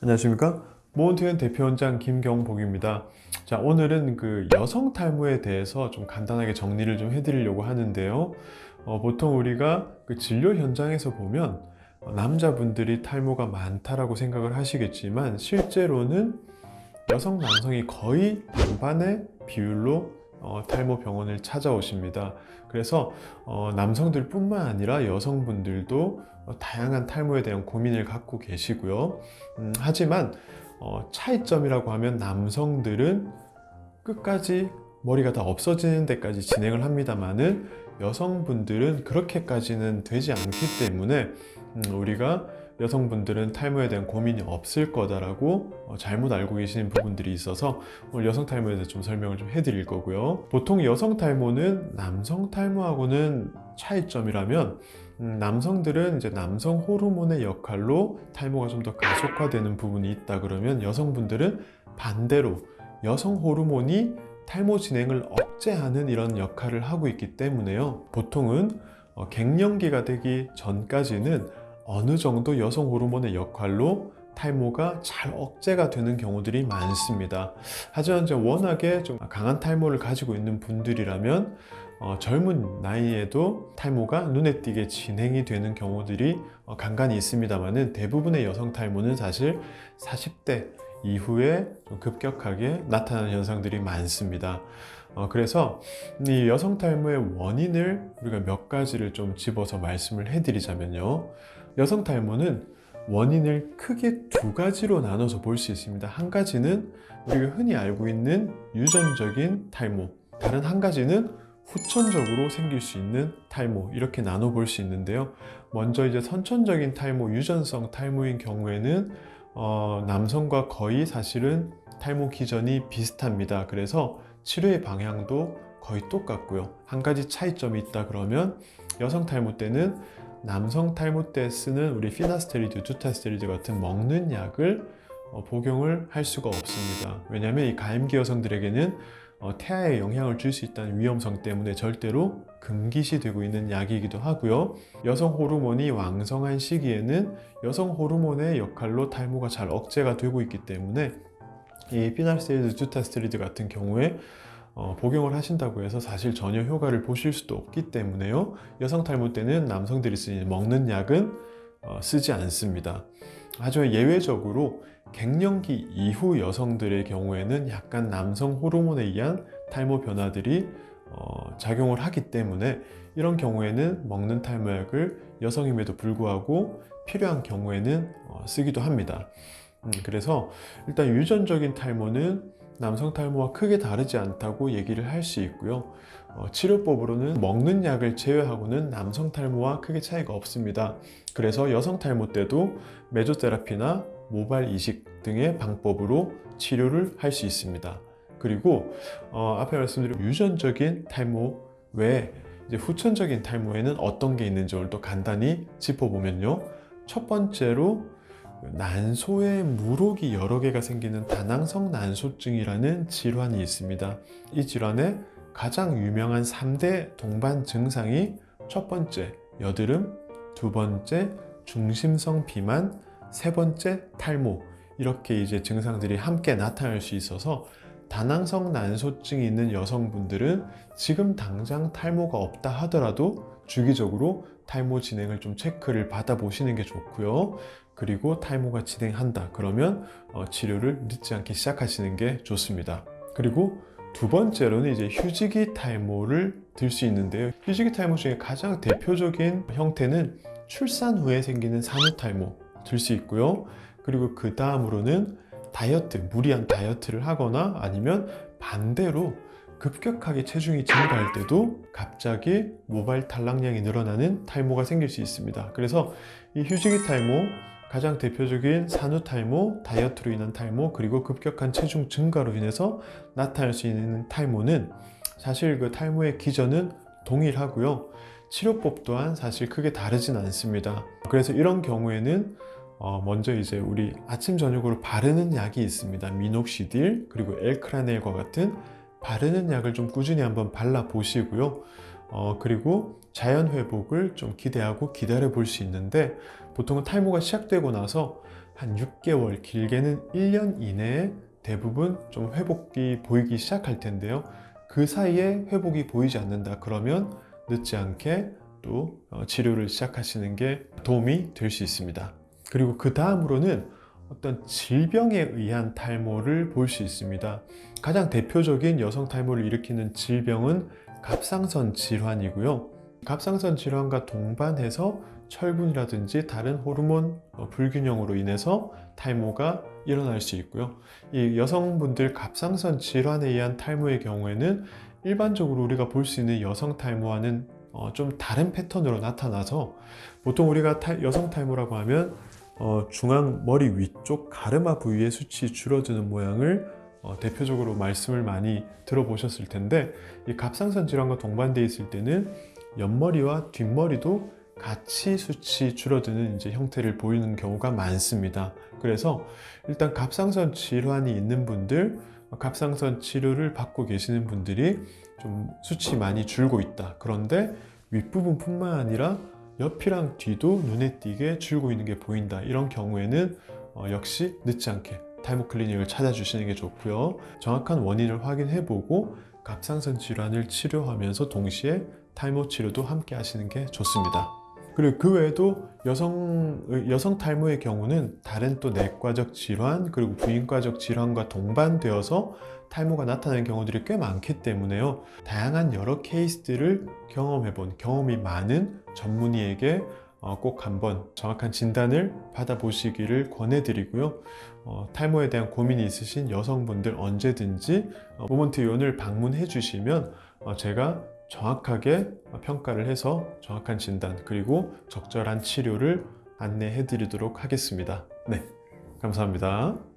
안녕하십니까? 모온트엔 대표원장 김경복입니다. 자, 오늘은 그 여성 탈모에 대해서 좀 간단하게 정리를 좀 해드리려고 하는데요. 보통 우리가 그 진료 현장에서 보면 남자분들이 탈모가 많다라고 생각을 하시겠지만 실제로는 여성, 남성이 거의 반반의 비율로 탈모 병원을 찾아오십니다. 그래서 남성들뿐만 아니라 여성분들도 다양한 탈모에 대한 고민을 갖고 계시고요. 하지만 차이점이라고 하면 남성들은 끝까지 머리가 다 없어지는 데까지 진행을 합니다만은 여성분들은 그렇게까지는 되지 않기 때문에 우리가 여성분들은 탈모에 대한 고민이 없을 거다라고 잘못 알고 계시는 부분들이 있어서 오늘 여성 탈모에 대해서 좀 설명을 좀 해드릴 거고요. 보통 여성 탈모는 남성 탈모하고는 차이점이라면 남성들은 이제 남성 호르몬의 역할로 탈모가 좀 더 가속화되는 부분이 있다 그러면 여성분들은 반대로 여성 호르몬이 탈모 진행을 억제하는 이런 역할을 하고 있기 때문에요. 보통은 갱년기가 되기 전까지는 어느 정도 여성 호르몬의 역할로 탈모가 잘 억제가 되는 경우들이 많습니다. 하지만 워낙에 좀 강한 탈모를 가지고 있는 분들이라면 젊은 나이에도 탈모가 눈에 띄게 진행이 되는 경우들이 간간히 있습니다만은 대부분의 여성 탈모는 사실 40대 이후에 좀 급격하게 나타나는 현상들이 많습니다. 그래서 이 여성 탈모의 원인을 우리가 몇 가지를 좀 집어서 말씀을 해드리자면요. 여성 탈모는 원인을 크게 두 가지로 나눠서 볼 수 있습니다. 한 가지는 우리가 흔히 알고 있는 유전적인 탈모, 다른 한 가지는 후천적으로 생길 수 있는 탈모, 이렇게 나눠 볼 수 있는데요. 먼저 이제 선천적인 탈모, 유전성 탈모인 경우에는 남성과 거의 사실은 탈모 기전이 비슷합니다. 그래서 치료의 방향도 거의 똑같고요. 한 가지 차이점이 있다 그러면 여성 탈모 때는 남성 탈모 때 쓰는 우리 피나스테리드, 두타스테리드 같은 먹는 약을 복용을 할 수가 없습니다. 왜냐하면 이 가임기 여성들에게는 태아에 영향을 줄 수 있다는 위험성 때문에 절대로 금기시되고 있는 약이기도 하고요. 여성 호르몬이 왕성한 시기에는 여성 호르몬의 역할로 탈모가 잘 억제가 되고 있기 때문에 이 피나스테리드, 두타스테리드 같은 경우에 복용을 하신다고 해서 사실 전혀 효과를 보실 수도 없기 때문에요. 여성 탈모 때는 남성들이 쓰는 먹는 약은 쓰지 않습니다. 하지만 예외적으로 갱년기 이후 여성들의 경우에는 약간 남성 호르몬에 의한 탈모 변화들이 작용을 하기 때문에 이런 경우에는 먹는 탈모약을 여성임에도 불구하고 필요한 경우에는 쓰기도 합니다. 그래서 일단 유전적인 탈모는 남성 탈모와 크게 다르지 않다고 얘기를 할 수 있고요. 치료법으로는 먹는 약을 제외하고는 남성 탈모와 크게 차이가 없습니다. 그래서 여성 탈모 때도 메조테라피나 모발 이식 등의 방법으로 치료를 할 수 있습니다. 그리고 앞에 말씀드린 유전적인 탈모 외에 이제 후천적인 탈모에는 어떤 게 있는지 오늘 또 간단히 짚어보면요. 첫 번째로 난소에 물혹이 여러 개가 생기는 다낭성 난소증이라는 질환이 있습니다. 이 질환의 가장 유명한 3대 동반 증상이 첫 번째 여드름, 두 번째 중심성 비만, 세 번째 탈모, 이렇게 이제 증상들이 함께 나타날 수 있어서 다낭성 난소증이 있는 여성분들은 지금 당장 탈모가 없다 하더라도 주기적으로 탈모 진행을 좀 체크를 받아보시는 게 좋고요. 그리고 탈모가 진행한다 그러면 치료를 늦지 않게 시작하시는 게 좋습니다. 그리고 두 번째로는 이제 휴지기 탈모를 들 수 있는데요. 휴지기 탈모 중에 가장 대표적인 형태는 출산 후에 생기는 산후 탈모 들 수 있고요. 그리고 그 다음으로는 다이어트, 무리한 다이어트를 하거나 아니면 반대로 급격하게 체중이 증가할 때도 갑자기 모발 탈락량이 늘어나는 탈모가 생길 수 있습니다. 그래서 이 휴지기 탈모, 가장 대표적인 산후 탈모, 다이어트로 인한 탈모, 그리고 급격한 체중 증가로 인해서 나타날 수 있는 탈모는 사실 그 탈모의 기전은 동일하고요. 치료법 또한 사실 크게 다르진 않습니다. 그래서 이런 경우에는 먼저 이제 우리 아침 저녁으로 바르는 약이 있습니다. 미녹시딜 그리고 엘크라넬과 같은 바르는 약을 좀 꾸준히 한번 발라 보시고요. 그리고 자연 회복을 좀 기대하고 기다려 볼 수 있는데 보통은 탈모가 시작되고 나서 한 6개월, 길게는 1년 이내에 대부분 좀 회복이 보이기 시작할 텐데요. 그 사이에 회복이 보이지 않는다 그러면 늦지 않게 또 치료를 시작하시는 게 도움이 될 수 있습니다. 그리고 그 다음으로는 어떤 질병에 의한 탈모를 볼 수 있습니다. 가장 대표적인 여성 탈모를 일으키는 질병은 갑상선 질환이고요. 갑상선 질환과 동반해서 철분이라든지 다른 호르몬 불균형으로 인해서 탈모가 일어날 수 있고요. 이 여성분들 갑상선 질환에 의한 탈모의 경우에는 일반적으로 우리가 볼 수 있는 여성 탈모와는 좀 다른 패턴으로 나타나서 보통 우리가 여성 탈모라고 하면 중앙 머리 위쪽 가르마 부위의 숱이 줄어드는 모양을 대표적으로 말씀을 많이 들어보셨을 텐데, 이 갑상선 질환과 동반되어 있을 때는 옆머리와 뒷머리도 같이 숱이 줄어드는 이제 형태를 보이는 경우가 많습니다. 그래서 일단 갑상선 질환이 있는 분들, 갑상선 치료를 받고 계시는 분들이 좀 숱이 많이 줄고 있다. 그런데 윗부분뿐만 아니라 옆이랑 뒤도 눈에 띄게 줄고 있는 게 보인다. 이런 경우에는 역시 늦지 않게 탈모 클리닉을 찾아주시는 게 좋고요. 정확한 원인을 확인해보고 갑상선 질환을 치료하면서 동시에 탈모 치료도 함께 하시는 게 좋습니다. 그리고 그 외에도 여성 탈모의 경우는 다른 또 내과적 질환 그리고 부인과적 질환과 동반되어서 탈모가 나타나는 경우들이 꽤 많기 때문에요. 다양한 여러 케이스들을 경험해본 경험이 많은 전문의에게 꼭 한번 정확한 진단을 받아보시기를 권해드리고요. 탈모에 대한 고민이 있으신 여성분들 언제든지 모먼트 요원을 방문해 주시면 제가 정확하게 평가를 해서 정확한 진단 그리고 적절한 치료를 안내해 드리도록 하겠습니다. 네, 감사합니다.